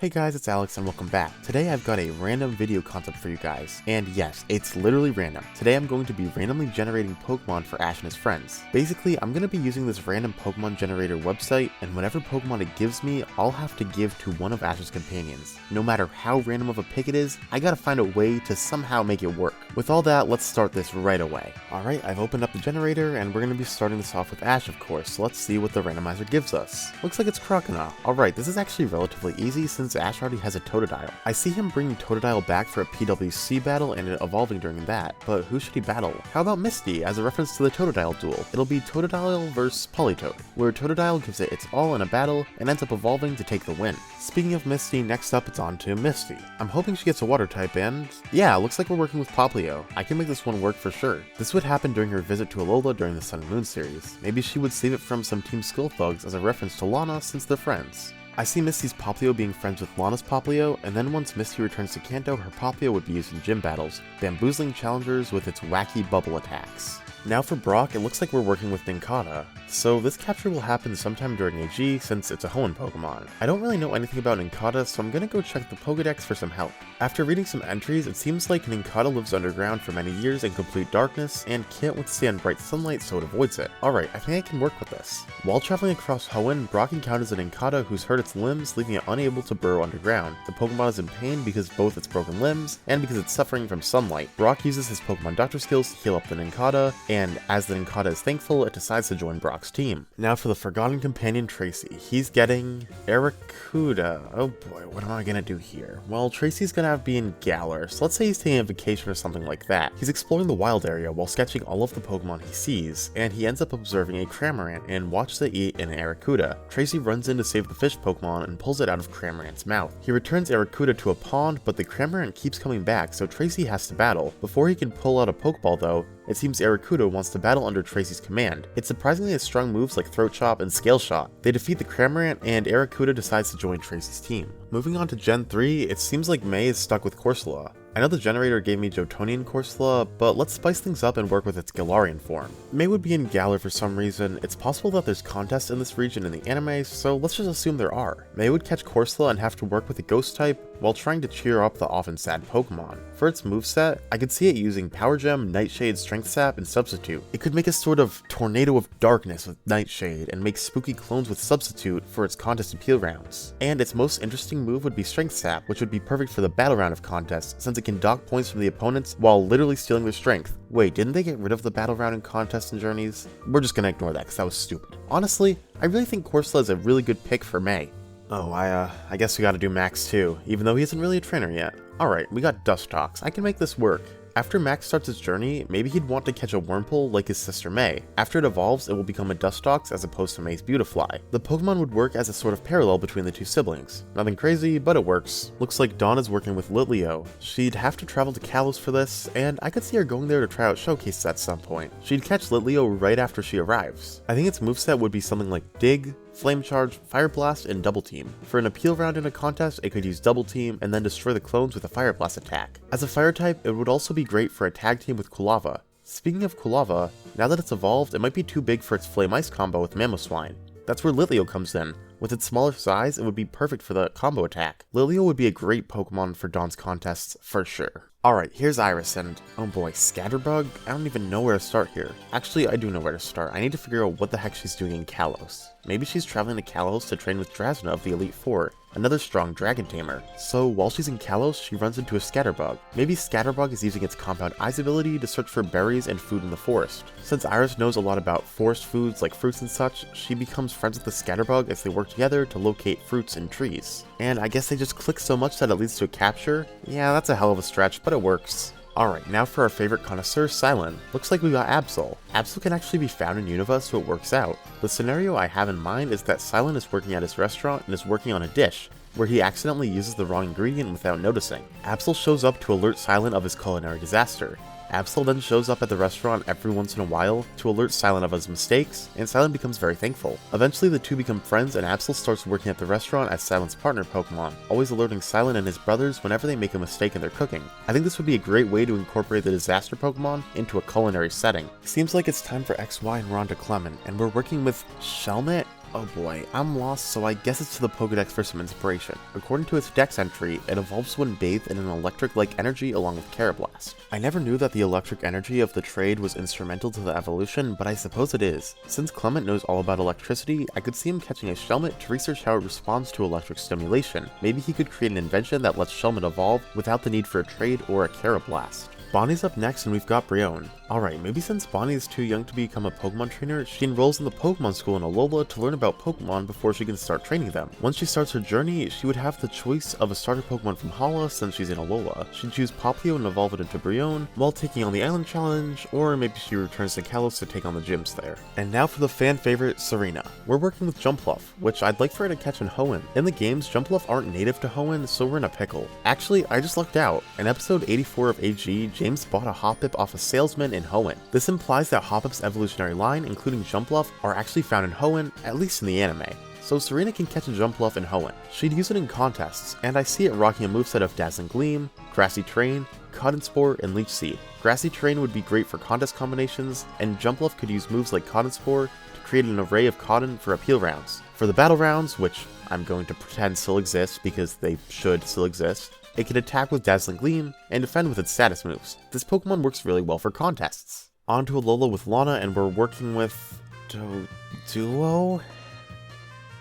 Hey guys, it's Alex and welcome back. Today I've got a random video concept for you guys. And yes, it's literally random. Today I'm going to be randomly generating Pokemon for Ash and his friends. Basically, I'm going to be using this random Pokemon generator website, and whatever Pokemon it gives me, I'll have to give to one of Ash's companions. No matter how random of a pick it is, I gotta find a way to somehow make it work. With all that, let's start this right away. Alright, I've opened up the generator, and we're going to be starting this off with Ash, of course, so let's see what the randomizer gives us. Looks like it's Crocodile. Alright, this is actually relatively easy since Ash already has a Totodile. I see him bringing Totodile back for a PWC battle and it evolving during that, but who should he battle? How about Misty as a reference to the Totodile duel? It'll be Totodile vs Politoed, where Totodile gives it its all in a battle and ends up evolving to take the win. Speaking of Misty, next up it's on to Misty. I'm hoping she gets a water type and yeah, looks like we're working with Poplio. I can make this one work for sure. This would happen during her visit to Alola during the Sun and Moon series. Maybe she would save it from some Team Skull thugs as a reference to Lana since they're friends. I see Misty's Poplio being friends with Lana's Poplio, and then once Misty returns to Kanto, her Poplio would be used in gym battles, bamboozling challengers with its wacky bubble attacks. Now for Brock, it looks like we're working with Nincada, so this capture will happen sometime during AG since it's a Hoenn Pokemon. I don't really know anything about Nincada, so I'm gonna go check the Pokedex for some help. After reading some entries, it seems like Nincada lives underground for many years in complete darkness and can't withstand bright sunlight, so it avoids it. Alright, I think I can work with this. While traveling across Hoenn, Brock encounters a Nincada who's hurt its limbs, leaving it unable to burrow underground. The Pokemon is in pain because both its broken limbs and because it's suffering from sunlight. Brock uses his Pokemon Doctor skills to heal up the Nincada, and as the Nincada is thankful, it decides to join Brock's team. Now for the forgotten companion Tracy. He's getting Arrokuda. Oh boy, what am I gonna do here? Well, Tracy's gonna have to be in Galar, so let's say he's taking a vacation or something like that. He's exploring the wild area while sketching all of the Pokemon he sees, and he ends up observing a Cramorant and watches it eat an Arrokuda. Tracy runs in to save the fish Pokemon and pulls it out of Cramorant's mouth. He returns Arrokuda to a pond, but the Cramorant keeps coming back, so Tracy has to battle. Before he can pull out a Pokeball though, it seems Arrokuda wants to battle under Tracy's command. It's surprisingly has strong moves like Throat Chop and Scale Shot. They defeat the Cramorant, and Arrokuda decides to join Tracy's team. Moving on to Gen 3, it seems like May is stuck with Corsola. I know the generator gave me Jotonian Corsola, but let's spice things up and work with its Galarian form. May would be in Galar for some reason. It's possible that there's contests in this region in the anime, so let's just assume there are. May would catch Corsola and have to work with a Ghost type while trying to cheer up the often sad Pokemon. For its moveset, I could see it using Power Gem, Nightshade, Strength Sap, and Substitute. It could make a sort of Tornado of Darkness with Nightshade and make spooky clones with Substitute for its contest appeal rounds. And its most interesting move would be Strength Sap, which would be perfect for the battle round of contests since it can dock points from the opponents while literally stealing their strength. Wait, didn't they get rid of the battle round in contests and journeys? We're just gonna ignore that because that was stupid. Honestly, I really think Corsola is a really good pick for May. Oh, I guess we gotta do Max too, even though he isn't really a trainer yet. Alright, we got Dustox. I can make this work. After Max starts his journey, maybe he'd want to catch a Wurmple like his sister May. After it evolves, it will become a Dustox as opposed to May's Beautifly. The Pokemon would work as a sort of parallel between the two siblings. Nothing crazy, but it works. Looks like Dawn is working with Litleo. She'd have to travel to Kalos for this, and I could see her going there to try out showcases at some point. She'd catch Litleo right after she arrives. I think its moveset would be something like Dig, Flame Charge, Fire Blast, and Double Team. For an appeal round in a contest, it could use Double Team and then destroy the clones with a Fire Blast attack. As a fire type, it would also be great for a tag team with Kulava. Speaking of Kulava, now that it's evolved, it might be too big for its Flame Ice combo with Mamoswine. That's where Litleo comes in. With its smaller size, it would be perfect for the combo attack. Litleo would be a great Pokemon for Dawn's contests for sure. Alright, here's Iris, and oh boy, Scatterbug? I don't even know where to start here. Actually, I do know where to start. I need to figure out what the heck she's doing in Kalos. Maybe she's traveling to Kalos to train with Drasna of the Elite Four, another strong dragon tamer. So while she's in Kalos, she runs into a Scatterbug. Maybe Scatterbug is using its Compound Eyes ability to search for berries and food in the forest. Since Iris knows a lot about forest foods like fruits and such, she becomes friends with the Scatterbug as they work together to locate fruits and trees. And I guess they just click so much that it leads to a capture? Yeah, that's a hell of a stretch, but it works. Alright, now for our favorite connoisseur, Silent. Looks like we got Absol. Absol can actually be found in Unova, so it works out. The scenario I have in mind is that Silent is working at his restaurant and is working on a dish, where he accidentally uses the wrong ingredient without noticing. Absol shows up to alert Silent of his culinary disaster. Absol then shows up at the restaurant every once in a while to alert Silent of his mistakes, and Silent becomes very thankful. Eventually the two become friends and Absol starts working at the restaurant as Silent's partner Pokemon, always alerting Silent and his brothers whenever they make a mistake in their cooking. I think this would be a great way to incorporate the disaster Pokemon into a culinary setting. Seems like it's time for XY and we're on to Clement, and we're working with Shelmet? Oh boy, I'm lost, so I guess it's to the Pokedex for some inspiration. According to its dex entry, it evolves when bathed in an electric-like energy along with Carablast. I never knew that the electric energy of the trade was instrumental to the evolution, but I suppose it is. Since Clement knows all about electricity, I could see him catching a Shelmet to research how it responds to electric stimulation. Maybe he could create an invention that lets Shelmet evolve without the need for a trade or a Carablast. Bonnie's up next and we've got Brione. Alright, maybe since Bonnie is too young to become a Pokemon trainer, she enrolls in the Pokemon school in Alola to learn about Pokemon before she can start training them. Once she starts her journey, she would have the choice of a starter Pokemon from Hala since she's in Alola. She'd choose Popplio and evolve it into Brione while taking on the Island Challenge, or maybe she returns to Kalos to take on the gyms there. And now for the fan favorite, Serena. We're working with Jumpluff, which I'd like for her to catch in Hoenn. In the games, Jumpluff aren't native to Hoenn, so we're in a pickle. Actually, I just lucked out. In episode 84 of AG, James bought a Hoppip off a salesman in Hoenn. This implies that Hoppip's evolutionary line, including Jumpluff, are actually found in Hoenn, at least in the anime. So Serena can catch a Jumpluff in Hoenn. She'd use it in contests, and I see it rocking a moveset of Dazzling Gleam, Grassy Terrain, Cotton Spore, and Leech Seed. Grassy Terrain would be great for contest combinations, and Jumpluff could use moves like Cotton Spore to create an array of cotton for appeal rounds. For the battle rounds, which I'm going to pretend still exist because they should still exist, it can attack with Dazzling Gleam and defend with its status moves. This Pokemon works really well for contests. On to Alola with Lana, and we're working with Doduo?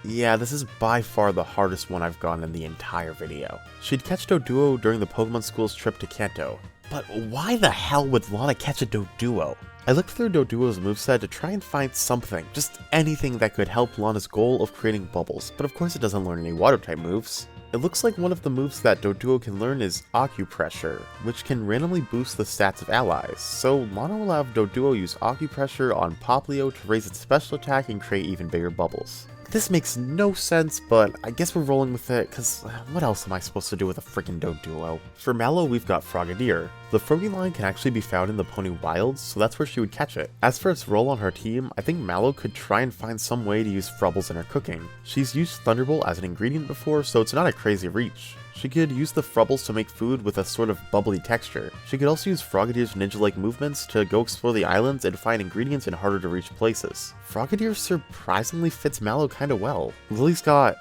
Yeah, this is by far the hardest one I've gotten in the entire video. She'd catch Doduo during the Pokemon School's trip to Kanto. But why the hell would Lana catch a Doduo? I looked through Doduo's moveset to try and find something, just anything that could help Lana's goal of creating bubbles, but of course it doesn't learn any water-type moves. It looks like one of the moves that Doduo can learn is Acupressure, which can randomly boost the stats of allies, so Lana will have Doduo use Acupressure on Popplio to raise its special attack and create even bigger bubbles. This makes no sense, but I guess we're rolling with it, cause what else am I supposed to do with a freaking Doduo? For Mallow, we've got Frogadier. The Froakie line can actually be found in the Pony Wilds, so that's where she would catch it. As for its role on her team, I think Mallow could try and find some way to use Frubbles in her cooking. She's used Thunderbolt as an ingredient before, so it's not a crazy reach. She could use the Frubbles to make food with a sort of bubbly texture. She could also use Frogadier's ninja-like movements to go explore the islands and find ingredients in harder to reach places. Frogadier surprisingly fits Mallow kinda well. Lily's got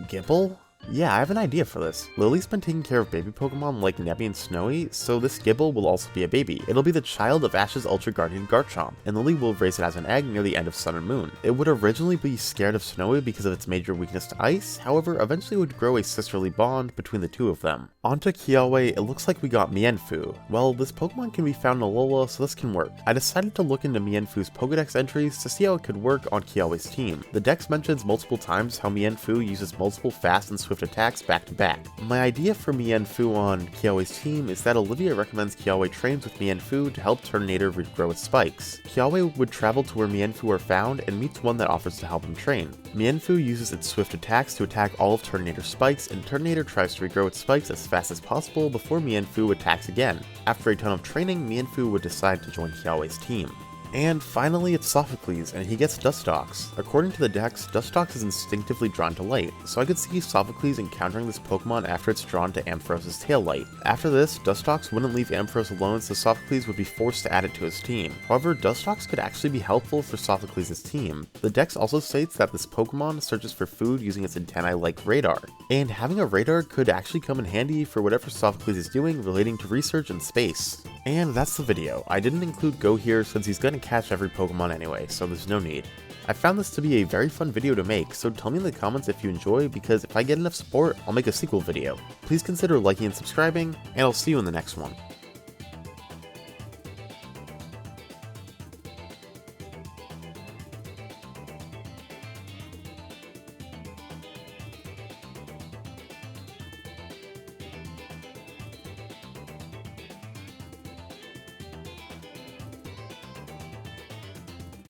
Gibble? Yeah, I have an idea for this. Lily's been taking care of baby Pokemon like Nebby and Snowy, so this Gibble will also be a baby. It'll be the child of Ash's Ultra Guardian Garchomp, and Lily will raise it as an egg near the end of Sun and Moon. It would originally be scared of Snowy because of its major weakness to ice, however, eventually would grow a sisterly bond between the two of them. Onto Kiawe, it looks like we got Mien Fu. Well, this Pokemon can be found in Alola, so this can work. I decided to look into Mien Fu's Pokedex entries to see how it could work on Kiawe's team. The dex mentions multiple times how Mien Fu uses multiple fast and swift attacks back to back. My idea for Mien Fu on Kiawe's team is that Olivia recommends Kiawe trains with Mien Fu to help Turtonator regrow its spikes. Kiawe would travel to where Mien Fu are found and meets one that offers to help him train. Mien Fu uses its swift attacks to attack all of Turtonator's spikes, and Turtonator tries to regrow its spikes as fast as possible before Mien Fu attacks again. After a ton of training, Mien Fu would decide to join Kiawe's team. And finally, it's Sophocles, and he gets Dustox. According to the dex, Dustox is instinctively drawn to light, so I could see Sophocles encountering this Pokemon after it's drawn to Ampharos' tail light. After this, Dustox wouldn't leave Ampharos alone, so Sophocles would be forced to add it to his team. However, Dustox could actually be helpful for Sophocles' team. The dex also states that this Pokemon searches for food using its antennae-like radar, and having a radar could actually come in handy for whatever Sophocles is doing relating to research in space. And that's the video. I didn't include Go here since he's gonna catch every Pokemon anyway, so there's no need. I found this to be a very fun video to make, so tell me in the comments if you enjoy, because if I get enough support, I'll make a sequel video. Please consider liking and subscribing, and I'll see you in the next one.